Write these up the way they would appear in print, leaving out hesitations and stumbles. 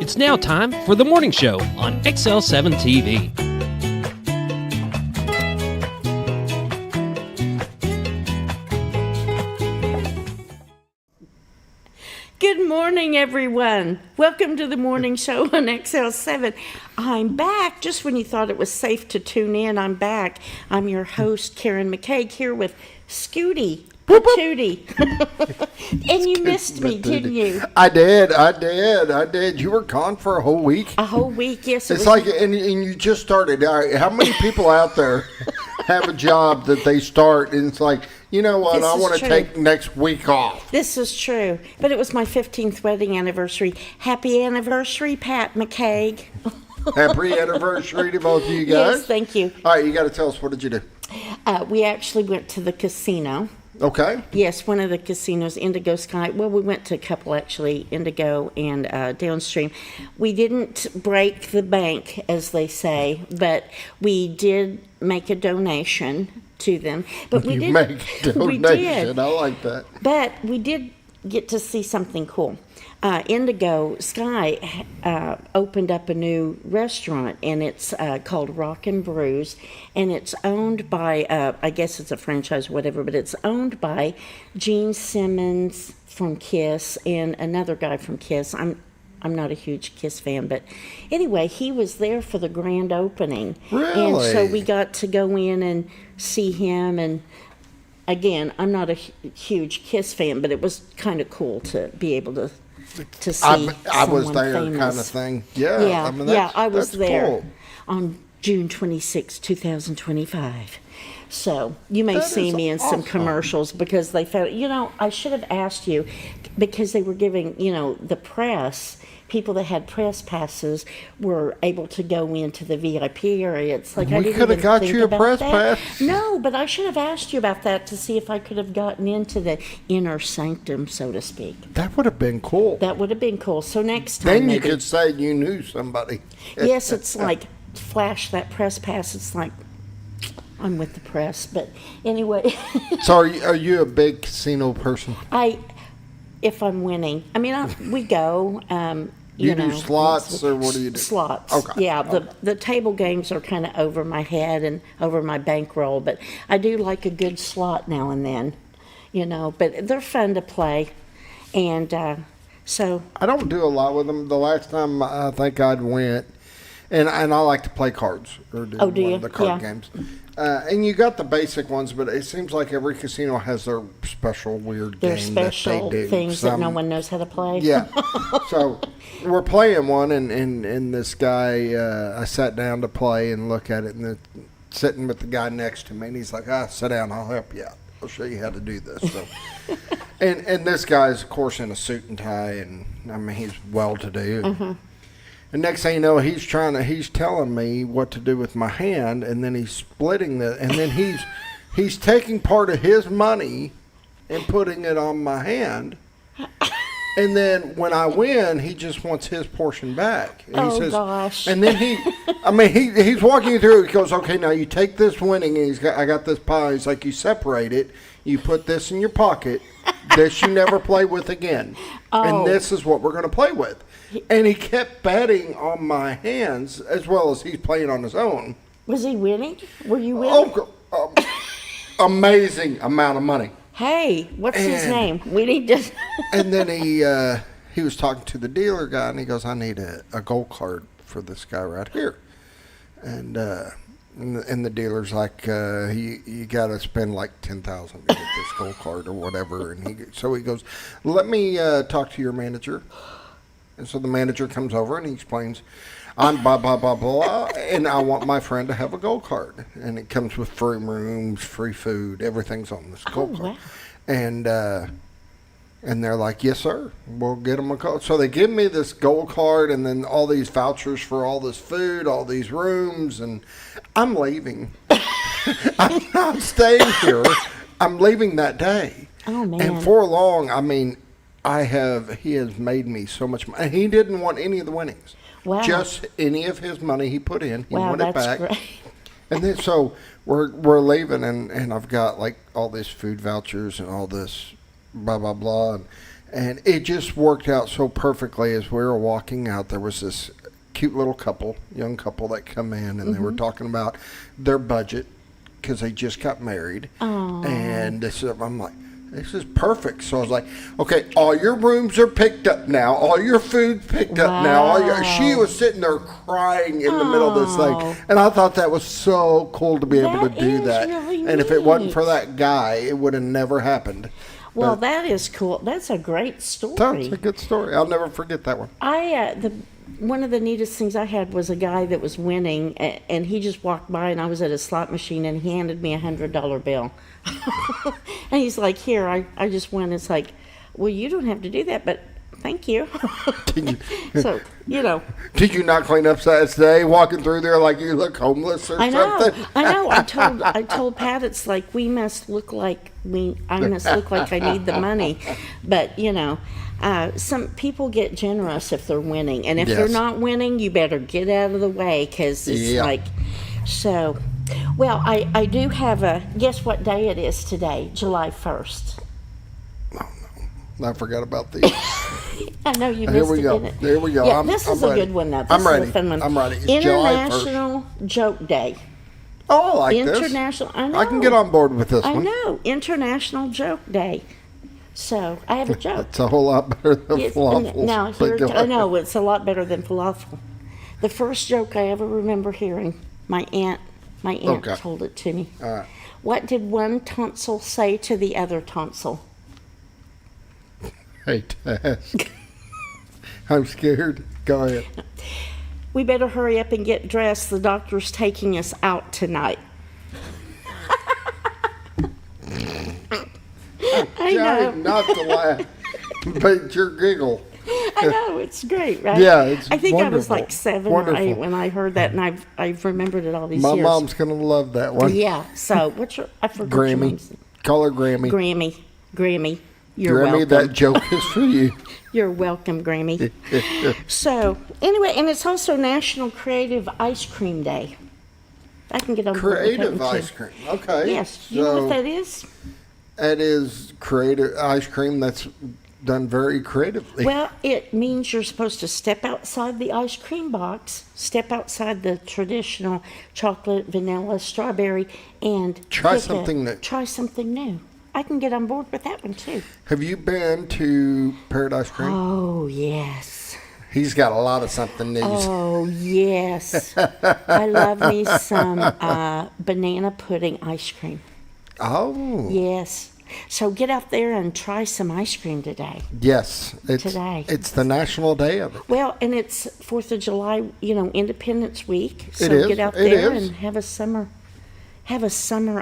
It's now time for the morning show on XL7-TV. Good morning, everyone. Welcome to the morning show on XL7. I'm back. Just when you thought it was safe to tune in, I'm back. I'm your host, Karen McCaig, here with Scooty Patootie. And you missed me, didn't you? I did. You were gone for a whole week. A whole week, yes. It's like, and you just started. How many people out there have a job that they start and it's like, you know what, I want to take next week off. This is true. But it was my 15th wedding anniversary. Happy anniversary, Pat McCaig. Happy anniversary to both of you guys. Yes, thank you. All right, you got to tell us, what did you do? We actually went to the casino. Okay. Yes, one of the casinos, Indigo Sky. Well, we went to a couple, actually, Indigo and Downstream. We didn't break the bank, as they say, but we did make a donation to them. But we did make a donation. We did. I like that. But we did get to see something cool. Indigo Sky opened up a new restaurant, and it's called Rock and Brews, and it's owned by, I guess it's a franchise or whatever, but it's owned by Gene Simmons from Kiss and another guy from Kiss. I'm not a huge Kiss fan, but anyway, he was there for the grand opening. Really? And so we got to go in and see him, and again, I'm not a huge Kiss fan, but it was kind of cool to be able to see I was there famous. kind of thing. Yeah. I mean, I was there cool. on June 26, 2025. So you may see me in some commercials because they found, I should have asked you because they were giving, the press, people that had press passes were able to go into the VIP area. It's like, we could have got you a press pass. No, but I should have asked you about that to see if I could have gotten into the inner sanctum, so to speak. That would have been cool. That would have been cool. So next time, then you maybe, could say you knew somebody. Yes, it's like flash that press pass. It's like I'm with the press, but anyway. So are you a big casino person? If I'm winning, I mean, we go. You do slots, or what do you do? Slots. Okay. Yeah, okay. The table games are kind of over my head and over my bankroll, but I do like a good slot now and then, but they're fun to play. And so. I don't do a lot with them. The last time I think I went, and I like to play cards, or do one of the card games. And you got the basic ones, but it seems like every casino has their special weird game special that they do. Things that no one knows how to play. Yeah. So we're playing one, and this guy, I sat down to play and look at it, and sitting with the guy next to me, and he's like, sit down, I'll help you out. I'll show you how to do this. So, and this guy's, of course, in a suit and tie, and I mean, he's well-to-do. Mm-hmm. And next thing you know, he's telling me what to do with my hand, and then he's splitting and then he's taking part of his money and putting it on my hand. And then when I win, he just wants his portion back. And he says, gosh. And then he's walking you through. He goes, okay, now you take this winning, and I got this pie. He's like, you separate it. You put this in your pocket. This you never play with again. And this is what we're going to play with. And he kept betting on my hands as well as he's playing on his own. Was he winning? Were you winning? Amazing amount of money. Hey, what's his name? We need to. And then he was talking to the dealer guy, and he goes, I need a gold card for this guy right here. And the dealer's like, you got to spend like $10,000 to get this gold card or whatever. And so he goes, let me talk to your manager. And so the manager comes over and he explains, I'm blah, blah, blah, blah, and I want my friend to have a gold card. And it comes with free rooms, free food, everything's on this gold card. Wow. And they're like, yes, sir, we'll get them a card. So they give me this gold card and then all these vouchers for all this food, all these rooms, and I'm leaving. I'm not staying here. I'm leaving that day. Oh, man. And for long, I mean, he has made me so much money. He didn't want any of the winnings. Wow. Just any of his money he put in. He wow, wanted it back. Great. And then so we're leaving, and I've got like all these food vouchers and all this blah blah blah, And it just worked out so perfectly. As we were walking out, there was this cute little couple, young couple that come in, and they were talking about their budget because they just got married. Aww. And I'm like, this is perfect. So I was like, okay, all your rooms are picked up now. All your food's picked up now. She was sitting there crying in the middle of this thing. And I thought that was so cool to be able to do that. Really and if it wasn't neat. for that guy, it would have never happened. Well, that is cool. That's a great story. That's a good story. I'll never forget that one. One of the neatest things I had was a guy that was winning, and he just walked by, and I was at a slot machine, and he handed me $100 bill. And he's like, here, I just won. It's like, well, you don't have to do that, but thank you. So, Did you not clean up today, walking through there like you look homeless or something? I know. I told Pat, it's like, I must look like I need the money. But, some people get generous if they're winning. And if they're not winning, you better get out of the way, because it's like, so. Well, I do have guess what day it is today? July 1st. Oh, no. I forgot about these. I know you missed Here we it, go. didn't it? There we go. Yeah, this is a good one, though. This I'm ready. is a fun one. I'm ready. It's International Joke Day. Oh, I like International, this. I know. I can get on board with this I one. know. International Joke Day. So, I have a joke. It's a whole lot better than falafels. Now, I know, it's a lot better than falafel. The first joke I ever remember hearing, my aunt told it to me. All right. What did one tonsil say to the other tonsil? Hate to ask. I'm scared. Go ahead. We better hurry up and get dressed. The doctor's taking us out tonight. I know. Not to laugh, but your giggle. I know, it's great, right? Yeah, it's I think wonderful. I was like 7 or 8 when I heard that, and I've remembered it all these My years. mom's going to love that one. Yeah, so I forgot your Grammy. mom's. Call her Grammy. Grammy. You're Grammy, welcome. that joke is for you. You're welcome, Grammy. So, anyway, and it's also National Creative Ice Cream Day. I can get on board with that Creative one, too. ice cream. Okay. Yes. You know what that is? That is creative ice cream that's done very creatively. Well, it means you're supposed to step outside the ice cream box, step outside the traditional chocolate, vanilla, strawberry, and Try something new. Try something new. I can get on board with that one, too. Have you been to Paradise Cream? Oh, yes. He's got a lot of something new. Oh, yes. I love me some banana pudding ice cream. Oh. Yes. So get out there and try some ice cream today. Yes. Today. It's the national day of it. Well, and it's 4th of July, Independence Week. So It is. get out It there is. and have a summer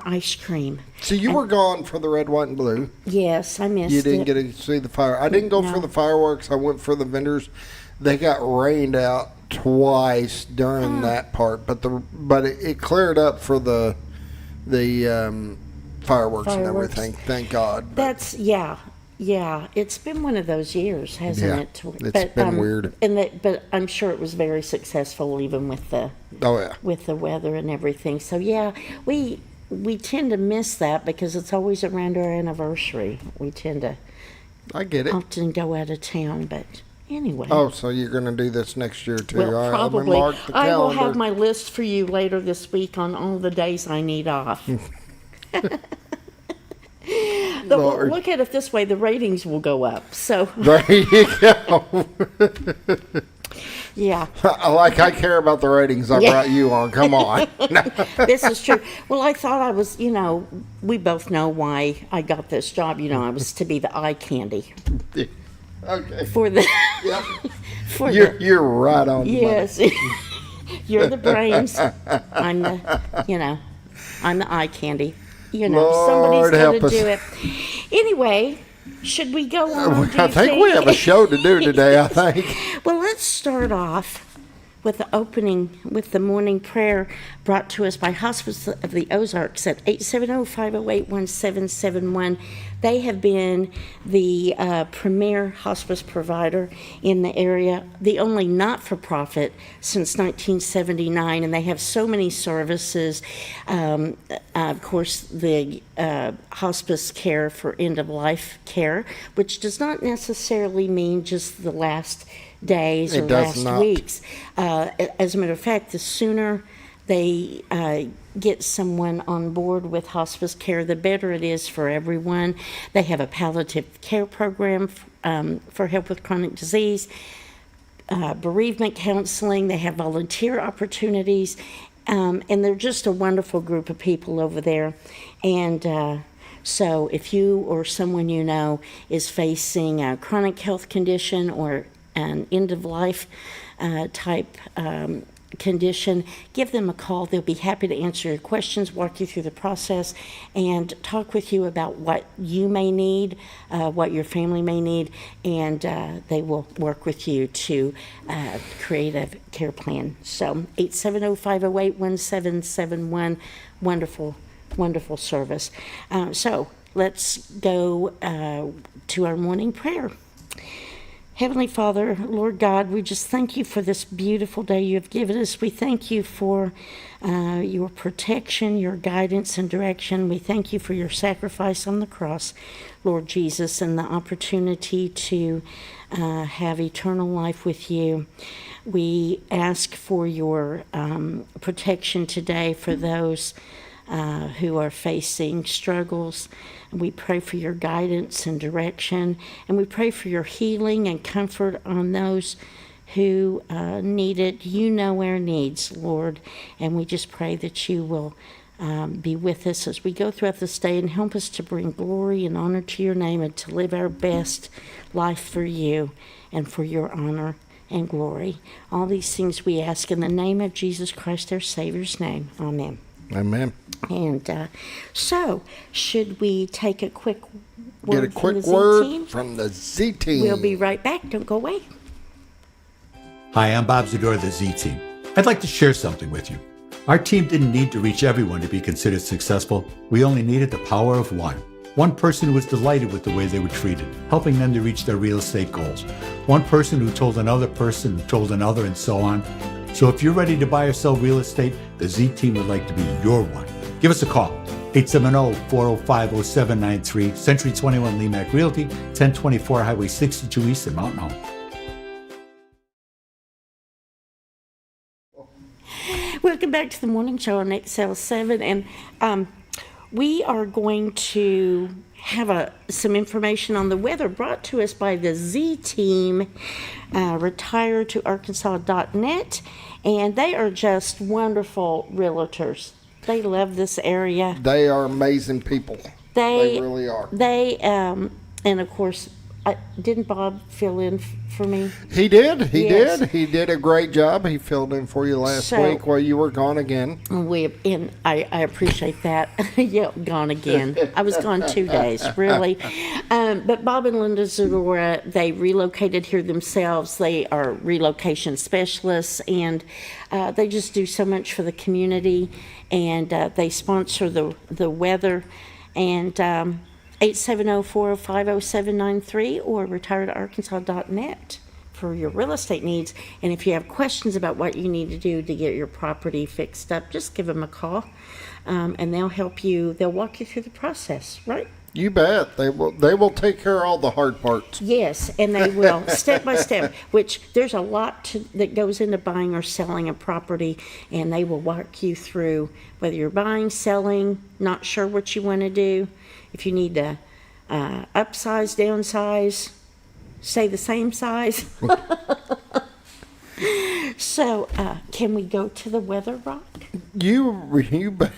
ice cream. So you were gone for the red, white, and blue. Yes, I missed it. You didn't get to see the fire. I didn't go for the fireworks. I went for the vendors. They got rained out twice during that part, but it cleared up for the fireworks and everything. Thank God. That's yeah. It's been one of those years, hasn't it? It's been weird. But I'm sure it was very successful, even with the with the weather and everything. So yeah, we tend to miss that because it's always around our anniversary. We tend to. I get it. Often go out of town, but anyway. Oh, so you're going to do this next year too? Well, All right, probably. Mark the I will calendar. have my list for you later this week on all the days I need off. Look at it this way, the ratings will go up. So There you go. yeah. I care about the ratings I brought you on. Come on. This is true. Well, I thought I was, we both know why I got this job. I was to be the eye candy Okay. for the. Yep. For You're right on. The money. yes. You're the brains. I'm the eye candy. Lord Somebody's help got to us. do it. Anyway, should we go on? I think we have a show to do today. I think. Well, let's start off with the opening, with the morning prayer brought to us by Hospice of the Ozarks at 870-508-1771. They have been the premier hospice provider in the area, the only not-for-profit since 1979, and they have so many services. Of course, the hospice care for end-of-life care, which does not necessarily mean just the last days or It does last not. weeks. As a matter of fact, the sooner they get someone on board with hospice care, the better it is for everyone. They have a palliative care program for help with chronic disease, bereavement counseling. They have volunteer opportunities, and they're just a wonderful group of people over there. And so if you or someone you know is facing a chronic health condition or an end-of-life type condition, give them a call. They'll be happy to answer your questions, walk you through the process, and talk with you about what you may need, what your family may need, and they will work with you to create a care plan. So 870-508-1771, wonderful, wonderful service. So let's go to our morning prayer. Heavenly Father, Lord God, we just thank you for this beautiful day you have given us. We thank you for your protection, your guidance and direction. We thank you for your sacrifice on the cross, Lord Jesus, and the opportunity to have eternal life with you. We ask for your protection today for those who are facing struggles. We pray for your guidance and direction, and we pray for your healing and comfort on those who need it. You know our needs, Lord, and we just pray that you will be with us as we go throughout this day and help us to bring glory and honor to your name and to live our best life for you and for your honor and glory. All these things we ask in the name of Jesus Christ, our Savior's name. Amen. Amen. And so, should we take a quick word Get a from quick the Z word team? from the Z team. We'll be right back. Don't go away. Hi, I'm Bob Zador of the Z Team. I'd like to share something with you. Our team didn't need to reach everyone to be considered successful. We only needed the power of one. One person who was delighted with the way they were treated, helping them to reach their real estate goals. One person who told another person who told another, and so on. So if you're ready to buy or sell real estate, the Z Team would like to be your one. Give us a call, 870-405-0793, Century 21 Lemac Realty, 1024 Highway 62 East in Mountain Home. Welcome back to the morning show on XL7, and we are going to have some information on the weather brought to us by the Z Team, retiredtoarkansas.net, and they are just wonderful realtors. They love this area. They are amazing people. They really are. And of course, didn't Bob fill in for me? He did. He Yes. did. He did a great job. He filled in for you last week while you were gone again. I appreciate that. Yeah, gone again. I was gone 2 days, really. But Bob and Linda Zadora, they relocated here themselves. They are relocation specialists, and they just do so much for the community. And they sponsor the weather. And 870-405-0793 or retiredtoarkansas.net for your real estate needs. And if you have questions about what you need to do to get your property fixed up, just give them a call, and they'll help you. They'll walk you through the process, right? You bet. They will take care of all the hard parts. Yes, and they will, step by step, which there's a lot that goes into buying or selling a property, and they will walk you through whether you're buying, selling, not sure what you want to do, if you need to upsize, downsize, stay the same size. So, can we go to the weather rock? You bet.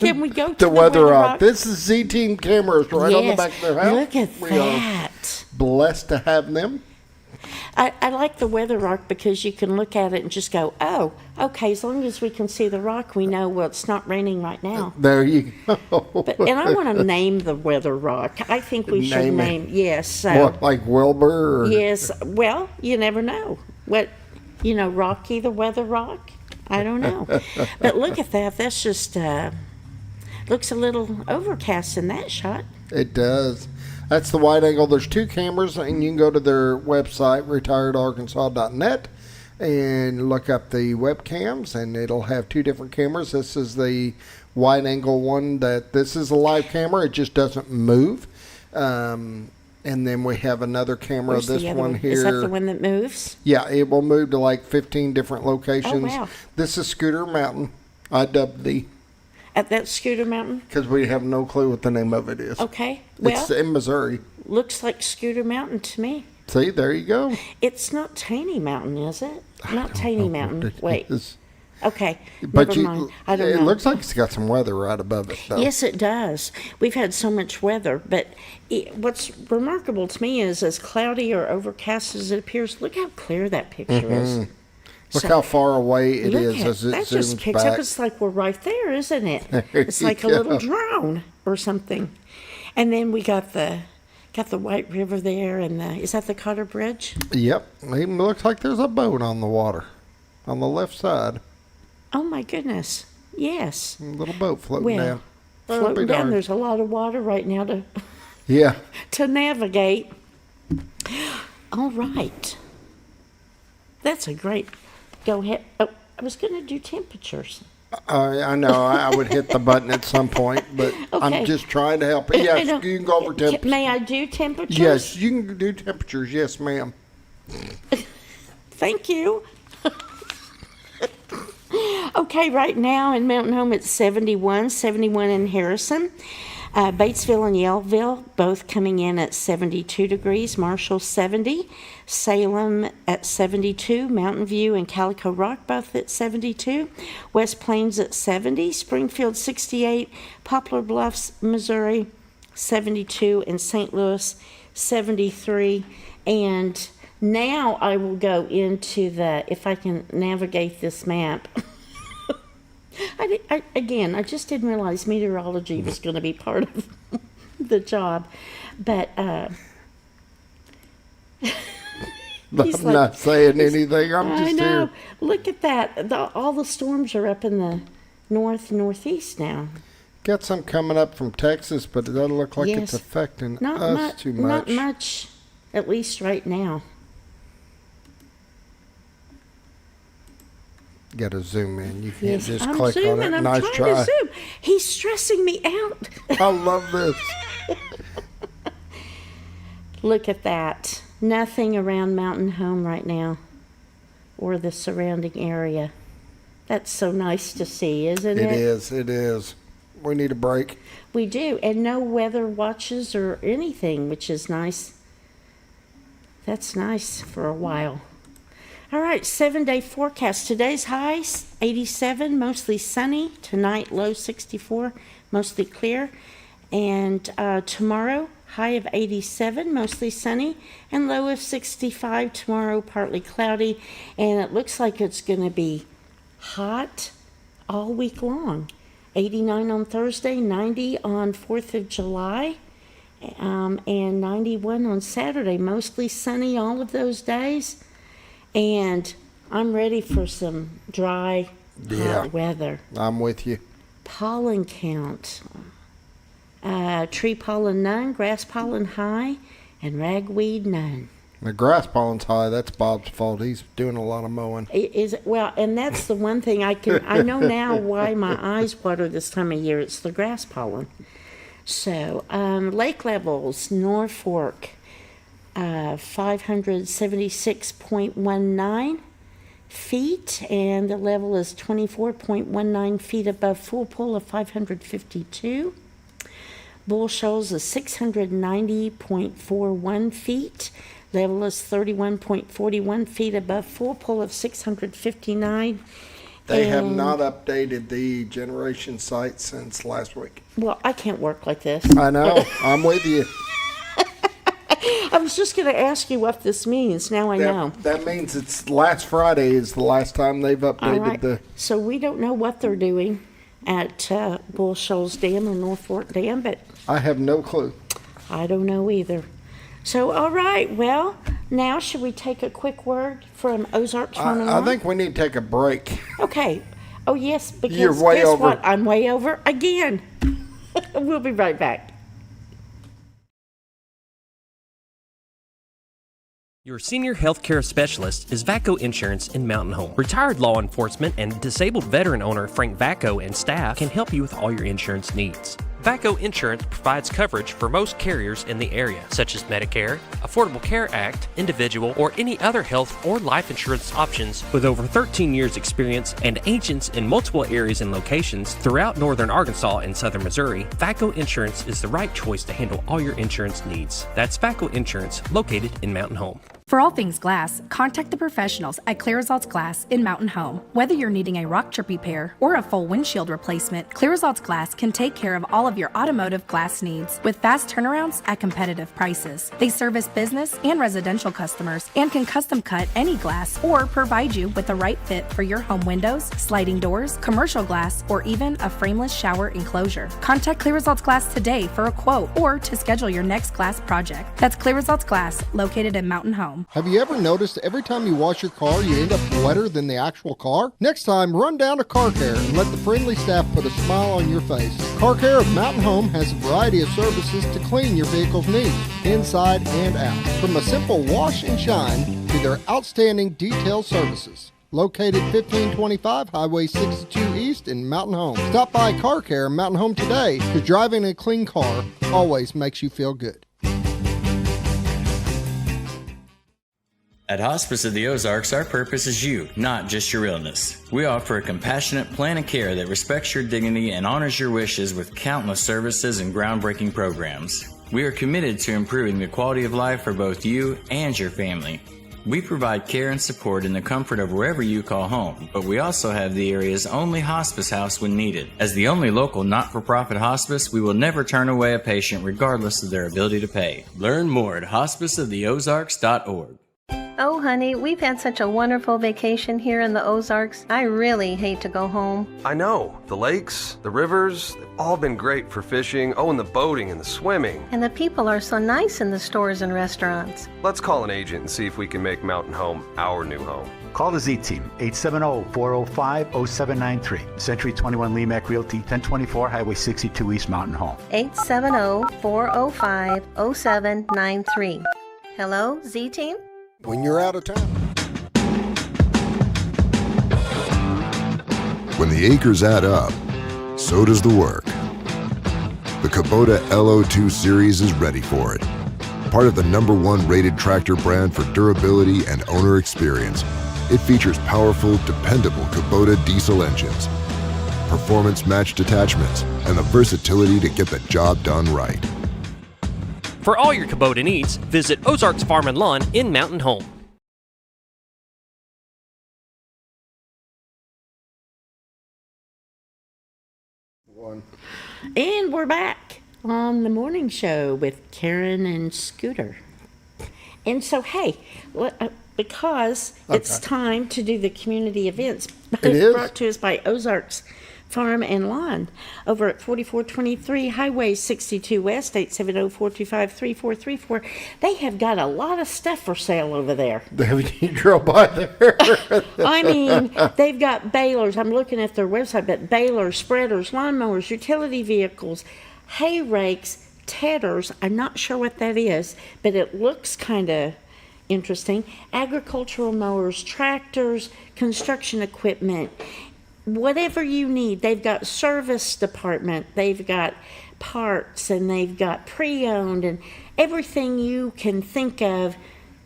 Can we go to The weather rock. This is Z Team cameras right on the back of their house. Look at We that. are blessed to have them. I like the weather rock because you can look at it and just go, oh, okay, as long as we can see the rock, we know, well, it's not raining right now. There you go. And I want to name the weather rock. I think we should Name it. name, yes. What, like Wilbur? Or? Yes, well, you never know. Rocky the weather rock? I don't know. But look at that. That's just, looks a little overcast in that shot. It does. That's the wide angle. There's 2 cameras, and you can go to their website, retiredarkansas.net, and look up the webcams, and it'll have 2 different cameras. This is the wide angle one. This is a live camera. It just doesn't move. And then we have another camera. Where's this the other one here. Is that the one that moves? Yeah, it will move to like 15 different locations. Oh, wow. This is Scooter Mountain. I dubbed the At that Scooter Mountain? because we have no clue what the name of it is. Okay. Well, It's in Missouri. looks like Scooter Mountain to me. See, there you go. It's not Taney Mountain, is it? Not Taney Mountain. Wait. It's- Okay. But Never mind. I don't it know. looks like it's got some weather right above it, though. Yes, it does. We've had so much weather, but what's remarkable to me is as cloudy or overcast as it appears, look how clear that picture is. Look So- how far away it Look is at as it that zooms just picks back. up. It's like we're right there, isn't it? There It's you like a little go. drone or something. And then we got the White River there, and is that the Cotter Bridge? Yep. It even looks like there's a boat on the water on the left side. Oh my goodness! Yes. A little boat floating Well, down. Oh, floating be down. darned. There's a lot of water right now Yeah. to navigate. All right. That's a great. Go ahead. Oh, I was going to do temperatures. I know. I would hit the button at some point, but Okay. I'm just trying to help. Yes, don't- you can go over temperatures. May I do temperatures? Yes, you can do temperatures. Yes, ma'am. Thank you. Okay, right now in Mountain Home it's 71 in Harrison. Batesville and Yellville both coming in at 72 degrees. Marshall 70. Salem at 72. Mountain View and Calico Rock both at 72. West Plains at 70. Springfield 68. Poplar Bluffs, Missouri 72. And St. Louis 73. And now I will go into if I can navigate this map. I just didn't realize meteorology was going to be part of the job. But I'm he's like- not saying anything. I'm I just know. here. Look at that. All the storms are up in the northeast now. Got some coming up from Texas, but it doesn't look like it's Yes. affecting Not us much. too much. Not much, at least right now. Got to zoom in. You can't Yes, just I'm click zooming. on it. I'm Nice trying try. to zoom. He's stressing me out. I love this. Look at that. Nothing around Mountain Home right now or the surrounding area. That's so nice to see, isn't it? It is. It is. We need a break. We do. And no weather watches or anything, which is nice. That's nice for a while. All right, 7-day forecast. Today's highs 87, mostly sunny. Tonight, low 64, mostly clear. And tomorrow, high of 87, mostly sunny, and low of 65. Tomorrow, partly cloudy. And it looks like it's going to be hot all week long. 89 on Thursday, 90 on 4th of July, and 91 on Saturday. Mostly sunny all of those days. And I'm ready for some dry, Yeah. hot weather. I'm with you. Pollen count. Tree pollen none, grass pollen high, and ragweed none. The grass pollen's high. That's Bob's fault. He's doing a lot of mowing. Well, and that's the one thing I know now why my eyes water this time of year. It's the grass pollen. So, lake levels, Norfolk, 576.19 feet, and the level is 24.19 feet above full pool of 552. Bull Shoals is 690.41 feet. Level is 31.41 feet above full pool of 659. They have And- not updated the generation site since last week. Well, I can't work like this. I know. I'm with you. I was just going to ask you what this means. Now I know. That means it's last Friday is the last time they've All updated right. the. So we don't know what they're doing at Bull Shoals Dam or North Fork Dam, but I have no clue. I don't know either. So, all right. Well, now should we take a quick word from Ozarks 101? I think we need to take a break. Okay. Oh, yes, because You're way guess over. what? I'm way over again. We'll be right back. Your senior healthcare specialist is VACO Insurance in Mountain Home. Retired law enforcement and disabled veteran owner Frank VACO and staff can help you with all your insurance needs. VACO Insurance provides coverage for most carriers in the area, such as Medicare, Affordable Care Act, individual, or any other health or life insurance options. With over 13 years experience and agents in multiple areas and locations throughout northern Arkansas and southern Missouri, VACO Insurance is the right choice to handle all your insurance needs. That's VACO Insurance, located in Mountain Home. For all things glass, contact the professionals at Clear Results Glass in Mountain Home. Whether you're needing a rock chip repair or a full windshield replacement, Clear Results Glass can take care of all of your automotive glass needs with fast turnarounds at competitive prices. They service business and residential customers and can custom cut any glass or provide you with the right fit for your home windows, sliding doors, commercial glass, or even a frameless shower enclosure. Contact Clear Results Glass today for a quote or to schedule your next glass project. That's Clear Results Glass, located in Mountain Home. Have you ever noticed every time you wash your car, you end up wetter than the actual car? Next time, run down to Car Care and let the friendly staff put a smile on your face. Car Care of Mountain Home has a variety of services to clean your vehicle's needs, inside and out. From a simple wash and shine to their outstanding detailed services. Located 1525 Highway 62 East in Mountain Home. Stop by Car Care Mountain Home today, because driving a clean car always makes you feel good. At Hospice of the Ozarks, our purpose is you, not just your illness. We offer a compassionate plan of care that respects your dignity and honors your wishes with countless services and groundbreaking programs. We are committed to improving the quality of life for both you and your family. We provide care and support in the comfort of wherever you call home, but we also have the area's only hospice house when needed. As the only local not-for-profit hospice, we will never turn away a patient regardless of their ability to pay. Learn more at hospiceoftheozarks.org. Oh, honey, we've had such a wonderful vacation here in the Ozarks. I really hate to go home. I know. The lakes, the rivers, they've all been great for fishing. Oh, and the boating and the swimming. And the people are so nice in the stores and restaurants. Let's call an agent and see if we can make Mountain Home our new home. Call the Z-Team, 870-405-0793. Century 21 Lemac Realty, 1024 Highway 62 East Mountain Home. 870-405-0793. Hello, Z-Team? When you're out of town. When the acres add up, so does the work. The Kubota LO2 Series is ready for it. Part of the #1 rated tractor brand for durability and owner experience, it features powerful, dependable Kubota diesel engines, performance-matched attachments, and the versatility to get the job done right. For all your Kubota needs, visit Ozarks Farm and Lawn in Mountain Home. And we're back on the morning show with Karen and Scooter. And so, hey, because it's time to do the community events, brought to us by Ozarks Farm and Lawn over at 4423 Highway 62 West, 870-425-3434. They have got a lot of stuff for sale over there. You drove by there. I mean, they've got balers. I'm looking at their website, but balers, spreaders, lawnmowers, utility vehicles, hay rakes, tedders. I'm not sure what that is, but it looks kind of interesting. Agricultural mowers, tractors, construction equipment, whatever you need. They've got service department, they've got parts, and they've got pre-owned, and everything you can think of.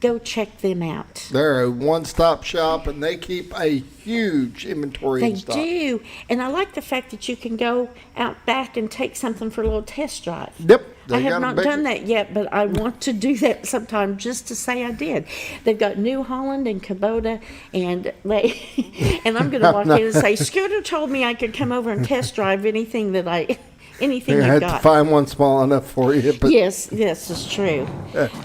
Go check them out. They're a one-stop shop, and they keep a huge inventory in stock. They do, and I like the fact that you can go out back and take something for a little test drive. Yep. I have not done that yet, but I want to do that sometime just to say I did. They've got New Holland and Kubota, and and I'm going to walk in and say, Scooter told me I could come over and test drive anything that anything you had got. to find one small enough for you. But Yes, it's true.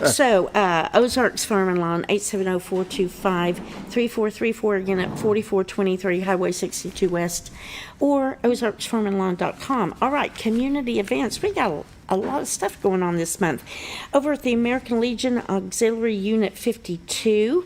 So, Ozarks Farm and Lawn, 870-425-3434, again at 4423 Highway 62 West, or ozarksfarmandlawn.com. All right, community events. We got a lot of stuff going on this month. Over at the American Legion Auxiliary Unit 52,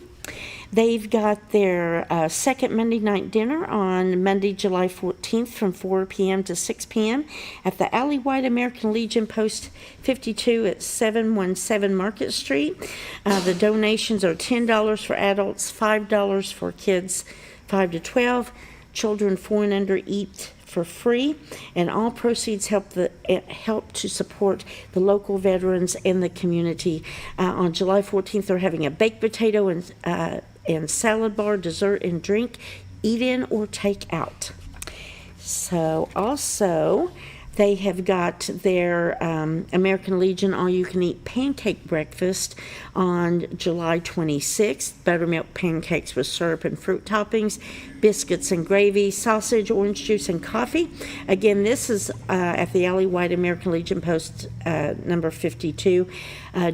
They've got their second Monday night dinner on Monday, July 14th from 4 p.m. to 6 p.m. at the Alley-Wide American Legion Post 52 at 717 Market Street. The donations are $10 for adults, $5 for kids 5 to 12. Children 4 and under eat for free, and all proceeds help to support the local veterans and the community. On July 14th, they're having a baked potato and salad bar, dessert and drink, eat in or take out. So also, they have got their American Legion all-you-can-eat pancake breakfast on July 26th. Buttermilk pancakes with syrup and fruit toppings, biscuits and gravy, sausage, orange juice, and coffee. Again, this is at the Alley-Wide American Legion Post number 52.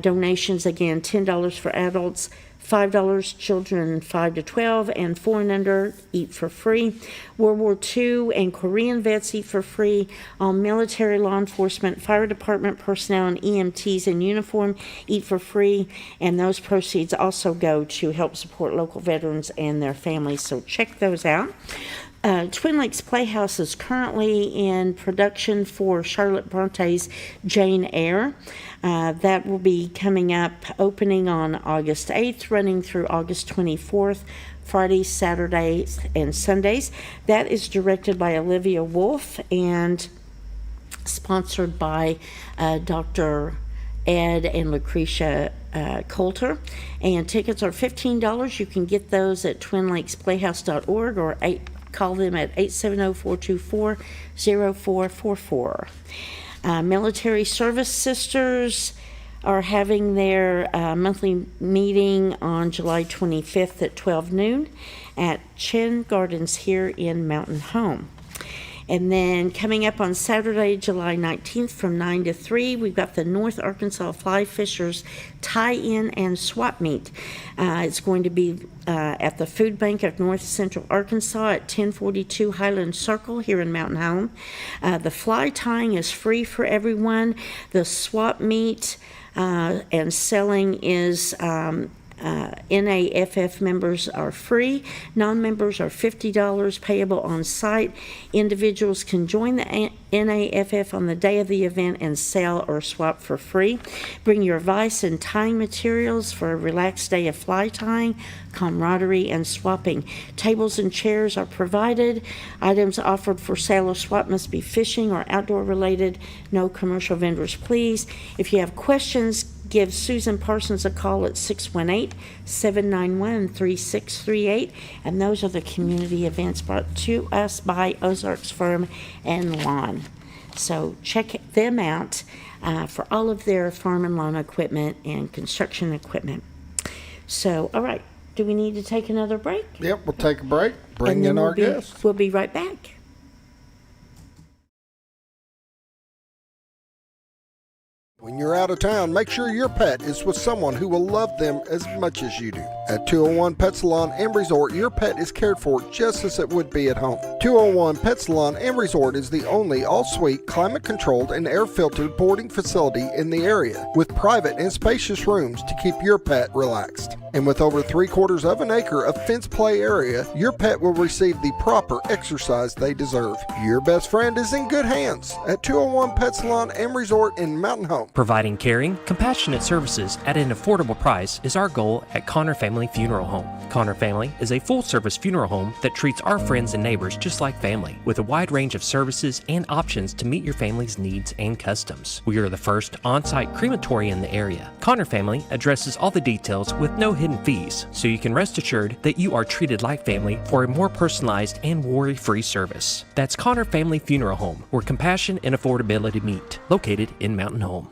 Donations, again, $10 for adults, $5 children 5 to 12, and 4 and under eat for free. World War II and Korean vets eat for free. All military, law enforcement, fire department personnel, and EMTs in uniform eat for free. And those proceeds also go to help support local veterans and their families. So check those out. Twin Lakes Playhouse is currently in production for Charlotte Bronte's Jane Eyre. That will be coming up, opening on August 8th, running through August 24th, Fridays, Saturdays, and Sundays. That is directed by Olivia Wolfe and sponsored by Dr. Ed and Lucretia Coulter. And tickets are $15. You can get those at twinlakesplayhouse.org or call them at 870-424-0444. Military Service Sisters are having their monthly meeting on July 25th at 12 noon at Chin Gardens here in Mountain Home. And then coming up on Saturday, July 19th from 9 to 3, we've got the North Arkansas Fly Fishers tie-in and swap meet. It's going to be at the Food Bank of North Central Arkansas at 1042 Highland Circle here in Mountain Home. The fly tying is free for everyone. The swap meet and selling is NAFF members are free. Non-members are $50 payable on site. Individuals can join the NAFF on the day of the event and sell or swap for free. Bring your vise and tying materials for a relaxed day of fly tying, camaraderie, and swapping. Tables and chairs are provided. Items offered for sale or swap must be fishing or outdoor related. No commercial vendors, please. If you have questions, give Susan Parsons a call at 618-791-3638. And those are the community events brought to us by Ozarks Firm and Lawn. So check them out for all of their farm and lawn equipment and construction equipment. So, all right. Do we need to take another break? Yep, we'll take a break. Bring in our guest. We'll be right back. When you're out of town, make sure your pet is with someone who will love them as much as you do. At 201 Pet Salon and Resort, your pet is cared for just as it would be at home. 201 Pet Salon and Resort is the only all-suite, climate-controlled, and air-filtered boarding facility in the area, with private and spacious rooms to keep your pet relaxed. And with over 3/4 of an acre of fenced play area, your pet will receive the proper exercise they deserve. Your best friend is in good hands at 201 Pet Salon and Resort in Mountain Home. Providing caring, compassionate services at an affordable price is our goal at Connor Family Funeral Home. Connor Family is a full-service funeral home that treats our friends and neighbors just like family, with a wide range of services and options to meet your family's needs and customs. We are the first on-site crematory in the area. Connor Family addresses all the details with no hidden fees, so you can rest assured that you are treated like family for a more personalized and worry-free service. That's Connor Family Funeral Home, where compassion and affordability meet, located in Mountain Home.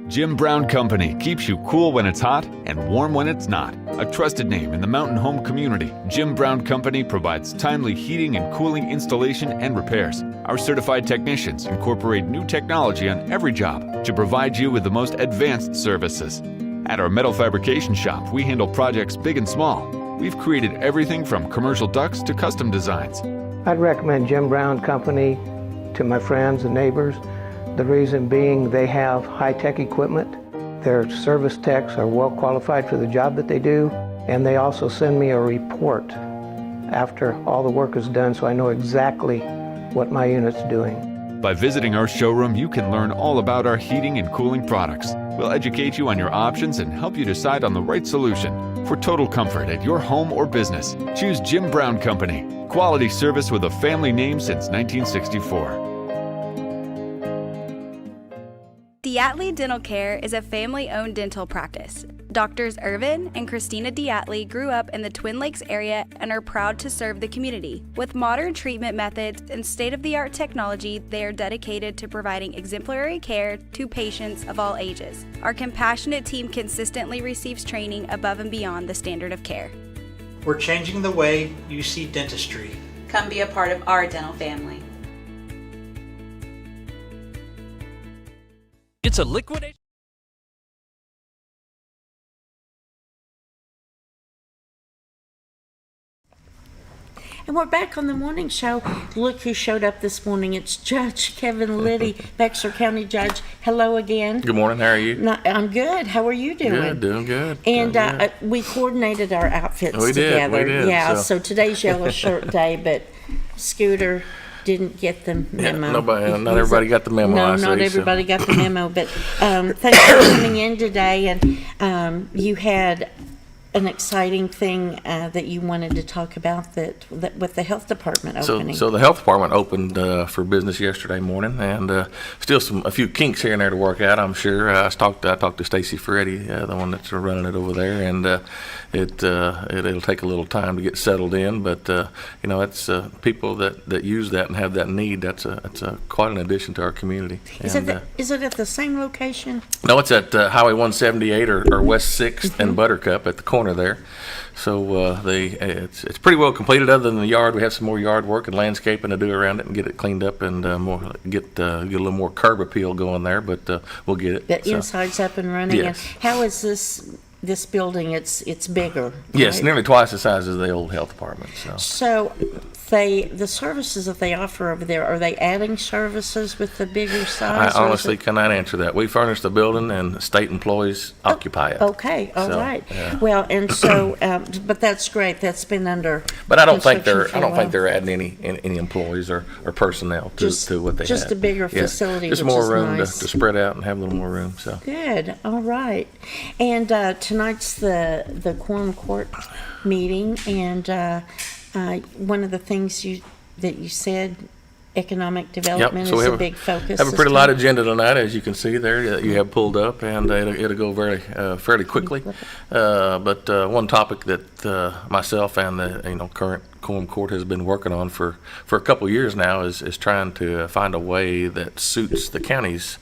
Jim Brown Company keeps you cool when it's hot and warm when it's not. A trusted name in the Mountain Home community, Jim Brown Company provides timely heating and cooling installation and repairs. Our certified technicians incorporate new technology on every job to provide you with the most advanced services. At our metal fabrication shop, we handle projects big and small. We've created everything from commercial ducts to custom designs. I'd recommend Jim Brown Company to my friends and neighbors. The reason being they have high-tech equipment. Their service techs are well qualified for the job that they do. And they also send me a report after all the work is done, so I know exactly what my unit's doing. By visiting our showroom, you can learn all about our heating and cooling products. We'll educate you on your options and help you decide on the right solution. For total comfort at your home or business, choose Jim Brown Company. Quality service with a family name since 1964. Diatley Dental Care is a family-owned dental practice. Doctors Irvin and Christina Diatley grew up in the Twin Lakes area and are proud to serve the community. With modern treatment methods and state-of-the-art technology, they are dedicated to providing exemplary care to patients of all ages. Our compassionate team consistently receives training above and beyond the standard of care. We're changing the way you see dentistry. Come be a part of our dental family. It's a liquidation. And we're back on the morning show. Look who showed up this morning. It's Judge Kevin Litty, Baxter County Judge. Hello again. Good morning. How are you? I'm good. How are you doing? Good. Doing good. And doing good. We coordinated our outfits We together. did. Yeah. So today's yellow shirt day, but Scooter didn't get the memo. Yeah, not everybody got the memo. No, not everybody got the memo. But thanks for coming in today. And you had an exciting thing that you wanted to talk about that with the health department opening. So the health department opened for business yesterday morning, and still a few kinks here and there to work out, I'm sure. I talked to Stacy Ferretti, the one that's running it over there, and it'll take a little time to get settled in, but it's people that use that and have that need. That's quite an addition to our community. Is it at the same location? No, it's at Highway 178 or West 6th and Buttercup at the corner there. So it's pretty well completed. Other than the yard, we have some more yard work and landscaping to do around it and get it cleaned up and get a little more curb appeal going there. But we'll get it. The inside's up and running. Yes. And how is this building? It's bigger. Yes, right? Nearly twice the size as the old health department. So the services that they offer over there, are they adding services with the bigger size? I honestly cannot answer that. We furnish the building and state employees occupy it. Okay, all right. Yeah. Well, and so, but that's great. That's been under. But I don't think construction they're adding any employees or personnel to what they have. Just a bigger facility. Just which more is room nice. to spread out and have a little more room. So good. All right. And tonight's the quorum court meeting, and one of the things that you said, economic development is a big focus. Have a pretty light agenda tonight, as you can see there that you have pulled up, and it'll go fairly quickly. But one topic that myself and the current quorum court has been working on for a couple of years now is trying to find a way that suits the county's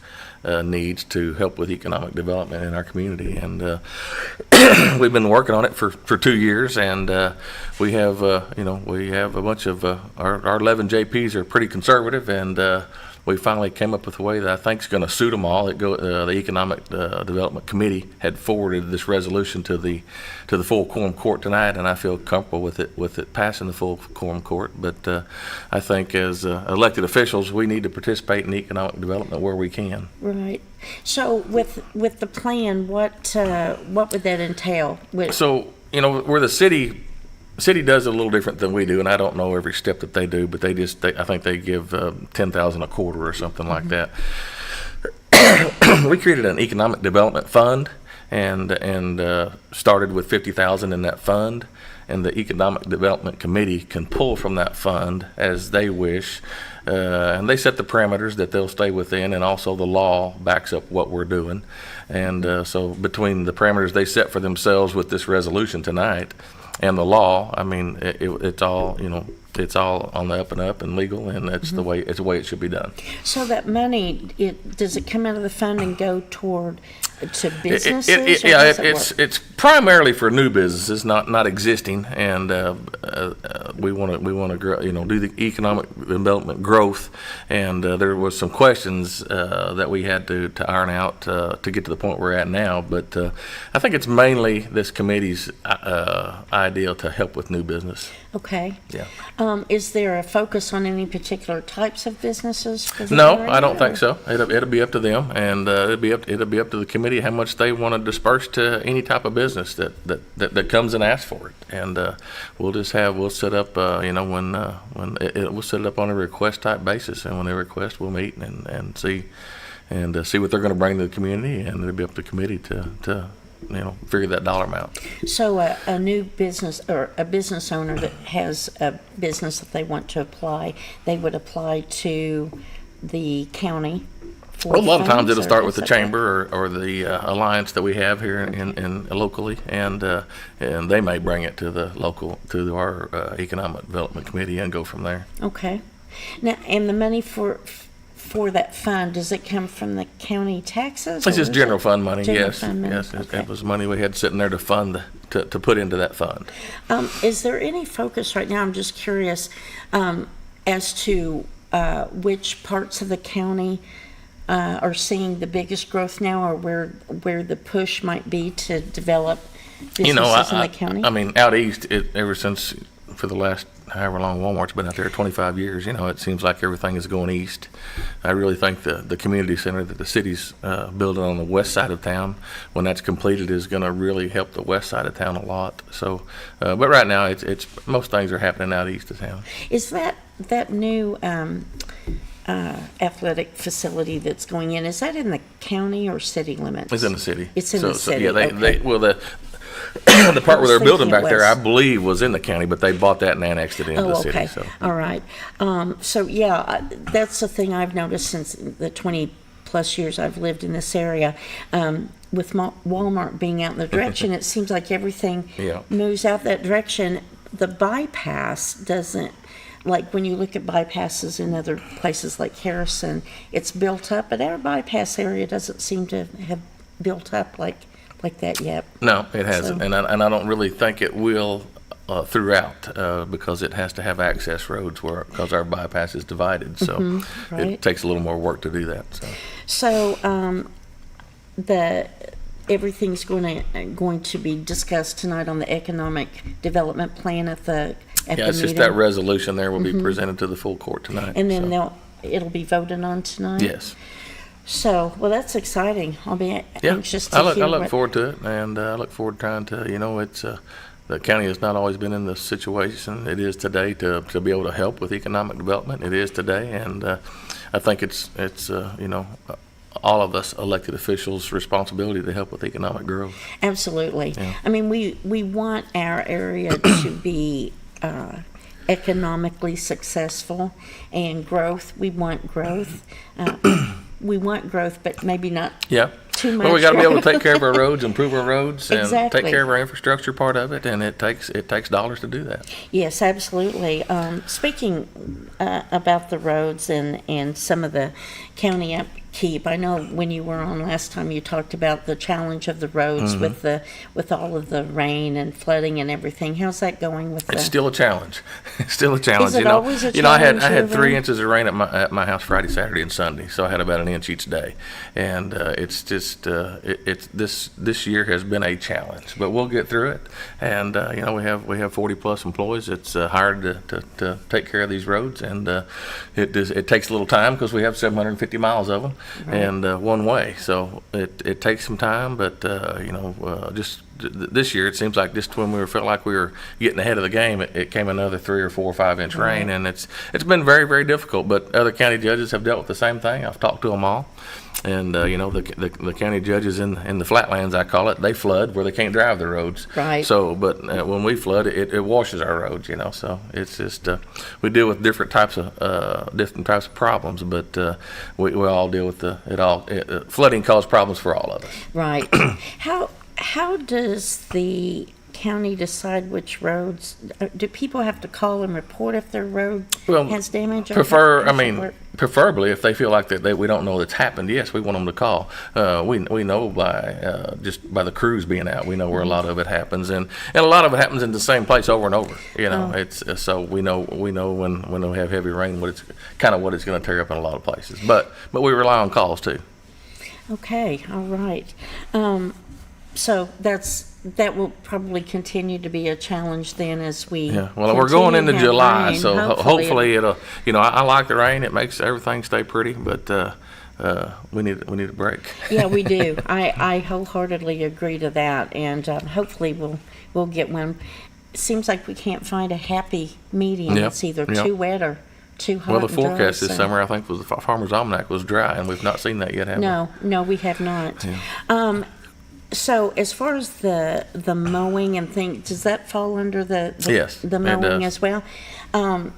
needs to help with economic development in our community, and we've been working on it for 2 years, and we have a bunch of our 11 JPs are pretty conservative, and we finally came up with a way that I think is going to suit them all. The Economic Development Committee had forwarded this resolution to the full quorum court tonight, and I feel comfortable with it passing the full quorum court. But I think as elected officials, we need to participate in economic development where we can. Right. So with the plan, what would that entail? So where the city does it a little different than we do, and I don't know every step that they do, but I think they give $10,000 a quarter or something like that. We created an economic development fund and started with $50,000 in that fund, and the Economic Development Committee can pull from that fund as they wish, and they set the parameters that they'll stay within, and also the law backs up what we're doing. And so between the parameters they set for themselves with this resolution tonight and the law, I mean, it's all on the up and up and legal, and that's the way it should be done. So that money, does it come out of the fund and go to businesses? It's primarily for new businesses, not existing, and we want to grow, do the economic development growth, and there was some questions that we had to iron out to get to the point we're at now. But I think it's mainly this committee's idea to help with new business. Okay. Yeah. Is there a focus on any particular types of businesses? For the No, area, I don't or? think so. It'll be up to them, and it'll be up to the committee how much they want to disperse to any type of business that comes and asks for it. And we'll set up we'll set it up on a request type basis, and when they request, we'll meet and see what they're going to bring to the community, and it'll be up to the committee to figure that dollar amount. So a new business or a business owner that has a business that they want to apply, they would apply to the county. Well, a lot of times it'll funds, start or with the is that- chamber or the alliance that we have here in locally, and they may bring it to our economic development committee and go from there. Okay. Now, and the money for that fund, does it come from the county taxes? It's or just is general it fund money. general Yes, fund money? yes. Okay. It was money we had sitting there to fund to put into that fund. Is there any focus right now? I'm just curious as to which parts of the county are seeing the biggest growth now, or where the push might be to develop businesses in the county? I mean, out east, ever since for the last however long Walmart's been out there, 25 years, it seems like everything is going east. I really think the community center that the city's building on the west side of town, when that's completed, is going to really help the west side of town a lot. So, but right now, it's most things are happening out east of town. Is that new athletic facility that's going in, is that in the county or city limits? It's in the city. It's in the city. Yeah, Okay. the part where they're building back there, I was. believe, was in the county, but they bought that and annexed it into the city. Okay. So. All right. So yeah, that's the thing I've noticed since the 20 plus years I've lived in this area. With Walmart being out in the direction, it seems like everything moves out that direction. The bypass doesn't. Like when you look at bypasses in other places like Harrison, it's built up, but our bypass area doesn't seem to have built up like that yet. No, it hasn't, So- and I don't really think it will throughout because it has to have access roads because our bypass is divided, so right. it takes a little more work to do that. So everything's going to be discussed tonight on the economic development plan at the It's meeting. just that resolution there will be presented to the full court tonight. And then so. it'll be voted on tonight? Yes. So, well, that's exciting. I'll be anxious to I hear look what- forward to it, and I look forward to trying to, it's the county has not always been in the situation it is today to be able to help with economic development. It is today, and I think it's all of us elected officials' responsibility to help with economic growth. Absolutely. Yeah. I mean, we want our area to be economically successful and growth. We want growth. We want growth, but maybe not too much. Well, we got to be able to take care of our roads, improve our roads, and Exactly. take care of our infrastructure part of it, and it takes dollars to do that. Yes, absolutely. Speaking about the roads and some of the county upkeep, I know when you were on last time, you talked about the challenge of the roads with all of the rain and flooding and everything. How's that going with It's still a challenge. It's still a challenge. Is it always a I challenge, had 3 Irvin? inches of rain at my house Friday, Saturday, and Sunday, so I had about an inch each day, and it's just this year has been a challenge, but we'll get through it. And we have 40 plus employees. It's hard to take care of these roads, and it takes a little time because we have 750 miles of them, and one way, so it takes some time. But just this year, it seems like just when we felt like we were getting ahead of the game, it came another 3 or 4 or 5 inch rain, and it's been very, very difficult. But other county judges have dealt with the same thing. I've talked to them all, and the county judges in the flatlands, I call it, they flood where they can't drive the roads. Right. So, but when we flood, it washes our roads. So it's just we deal with different types of problems, but we all deal with it all. Flooding causes problems for all of us. Right. How does the county decide which roads? Do people have to call and report if their road Well, has damage? Or preferably if they feel like that we don't know that's happened. Yes, we want them to call. We know by just by the crews being out, we know where a lot of it happens, and a lot of it happens in the same place over and over. You know, it's so we know when we have heavy rain what it's going to tear up in a lot of places. But we rely on calls too. Okay, all right. So that will probably continue to be a challenge then as we. Yeah, well, we're going into July, rain. so hopefully it'll. You know, I like the rain; it makes everything stay pretty, but we need a break. Yeah, we do. I wholeheartedly agree to that, and hopefully we'll get one. It seems like we can't find a happy medium. Yep, It's either yep. too wet or too hot. Well, the and dry, forecast this so. summer, I think, was the Farmer's Almanac was dry, and we've not seen that yet, have we? No, we have not. Yeah. So as far as the mowing and things, does that fall under Yes, the it mowing does. as well? And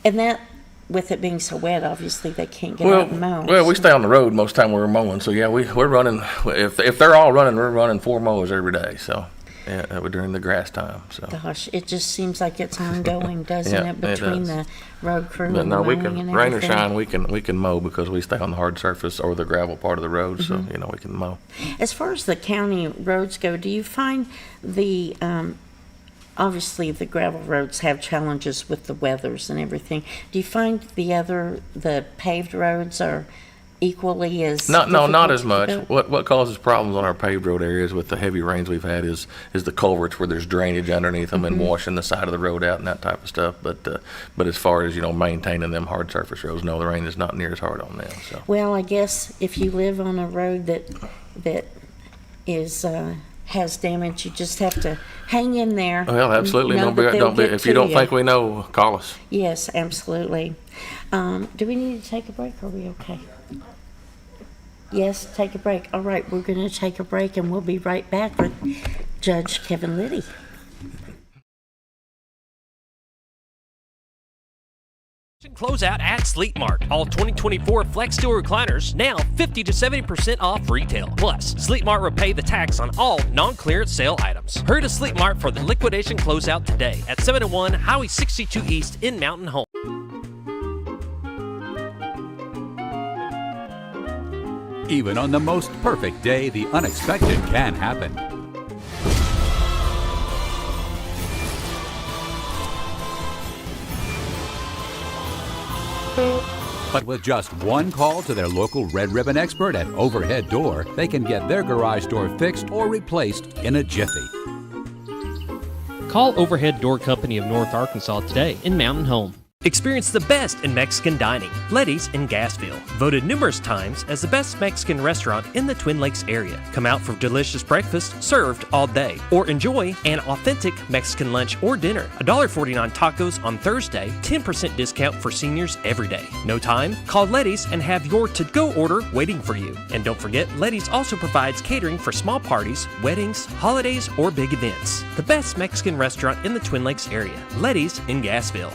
that, with it being so wet, obviously they can't get out and mow. Well, we stay on the road most time we're mowing, so yeah, we're running. If they're all running, we're running 4 mowers every day. So yeah, during the grass time. So Gosh, it just seems like it's ongoing, doesn't Yeah, it, between the road crew but and no, the we mowing can and rain or everything? shine, we can mow because we stay on the hard surface or the gravel part of the road. So Mhm. you know we can mow. As far as the county roads go, do you find the, obviously the gravel roads have challenges with the weathers and everything. Do you find the paved roads are equally as Not difficult as to much. build? What causes problems on our paved road areas with the heavy rains we've had is the culverts where there's drainage underneath them and Mhm. washing the side of the road out and that type of stuff. But as far as maintaining them hard surface roads, no, the rain is not near as hard on them. So Well, I guess if you live on a road that is has damage, you just have to hang in there. well, absolutely. Know Don't be that they'll get if you to don't think we know, call us. Yes, absolutely. Do we need to take a break? Or are we okay? Yes, take a break. All right, we're going to take a break, and we'll be right back with Judge Kevin Litty. Closeout at Sleep Mart. All 2024 Flex Steel recliners now 50 to 70% off retail. Plus, Sleep Mart will pay the tax on all non-clearance sale items. Hurry to Sleep Mart for the liquidation closeout today at 701 Highway 62 East in Mountain Home. Even on the most perfect day, the unexpected can happen. But with just one call to their local Red Ribbon expert at Overhead Door, they can get their garage door fixed or replaced in a jiffy. Call Overhead Door Company of North Arkansas today in Mountain Home. Experience the best in Mexican dining. Letty's in Gassville. Voted numerous times as the best Mexican restaurant in the Twin Lakes area. Come out for delicious breakfast served all day. Or enjoy an authentic Mexican lunch or dinner. $1.49 tacos on Thursday. 10% discount for seniors every day. No time? Call Letty's and have your to-go order waiting for you. And don't forget, Letty's also provides catering for small parties, weddings, holidays, or big events. The best Mexican restaurant in the Twin Lakes area. Letty's in Gassville.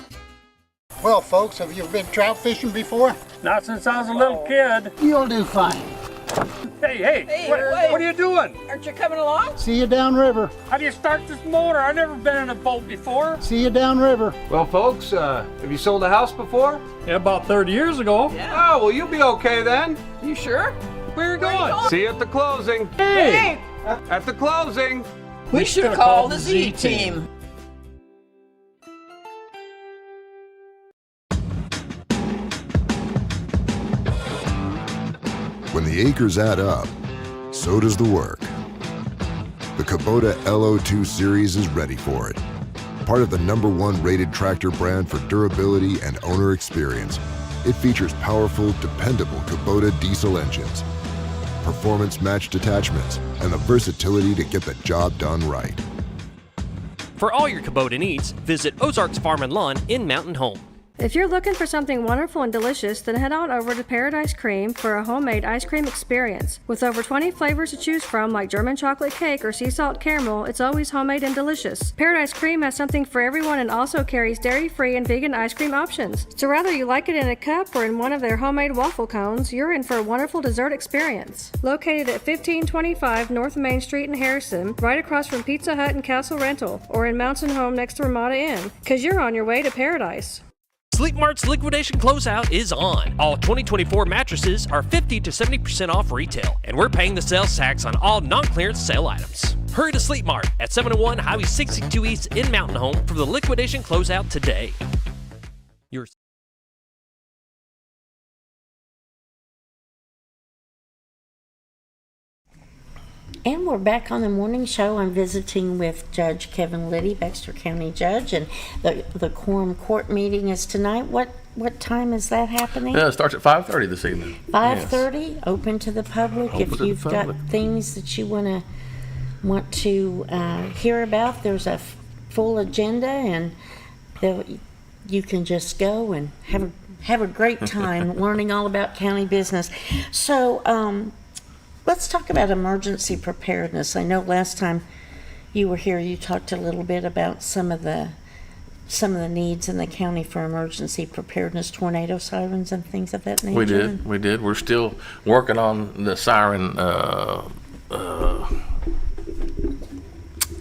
Well, folks, have you been trout fishing before? Not since I was a little kid. You'll do fine. Hey, what are you doing? Aren't you coming along? See you downriver. How do you start this motor? I've never been in a boat before. See you downriver. Well, folks, have you sold a house before? Yeah, about 30 years ago. Yeah. Oh, well, you'll be okay then. You sure? Where are you going? See you at the closing. Hey! At the closing. We should call the Z-Team. When the acres add up, so does the work. The Kubota LO2 series is ready for it. Part of the #1 rated tractor brand for durability and owner experience, it features powerful, dependable Kubota diesel engines, performance-matched attachments, and the versatility to get the job done right. For all your Kubota needs, visit Ozarks Farm and Lawn in Mountain Home. If you're looking for something wonderful and delicious, then head on over to Paradise Cream for a homemade ice cream experience. With over 20 flavors to choose from, like German chocolate cake or sea salt caramel, it's always homemade and delicious. Paradise Cream has something for everyone and also carries dairy-free and vegan ice cream options. So whether you like it in a cup or in one of their homemade waffle cones, you're in for a wonderful dessert experience. Located at 1525 North Main Street in Harrison, right across from Pizza Hut and Castle Rental, or in Mountain Home next to Ramada Inn, because you're on your way to paradise. Sleep Mart's liquidation closeout is on. All 2024 mattresses are 50 to 70% off retail, and we're paying the sales tax on all non-clearance sale items. Hurry to Sleep Mart at 701 Highway 62 East in Mountain Home for the liquidation closeout today. And we're back on the morning show. I'm visiting with Judge Kevin Litty, Baxter County Judge, and the quorum court meeting is tonight. What time is that happening? It starts at 5:30 this evening. 5:30, yes. Open to the public. Open if you've got things that you want to hear about, there's a full agenda, and you can just go and have a great time learning all about county business. So. Let's talk about emergency preparedness. I know last time you were here, you talked a little bit about some of the needs in the county for emergency preparedness, tornado sirens and things of that nature. We did. We're still working on the siren.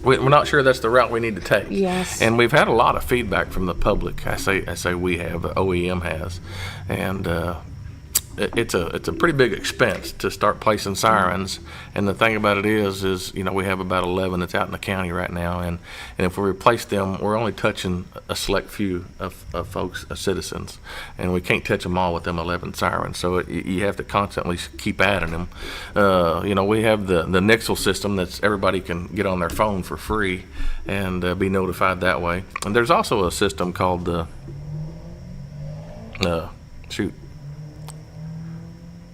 We're not sure that's the route we need to take. Yes. And we've had a lot of feedback from the public. I say we have. OEM has, and. It's a pretty big expense to start placing sirens, and the thing about it is we have about 11 that's out in the county right now, and if we replace them, we're only touching a select few of folks, citizens, and we can't touch them all with them 11 sirens. So you have to constantly keep adding them. We have the Nixle system that's everybody can get on their phone for free and be notified that way. And there's also a system called the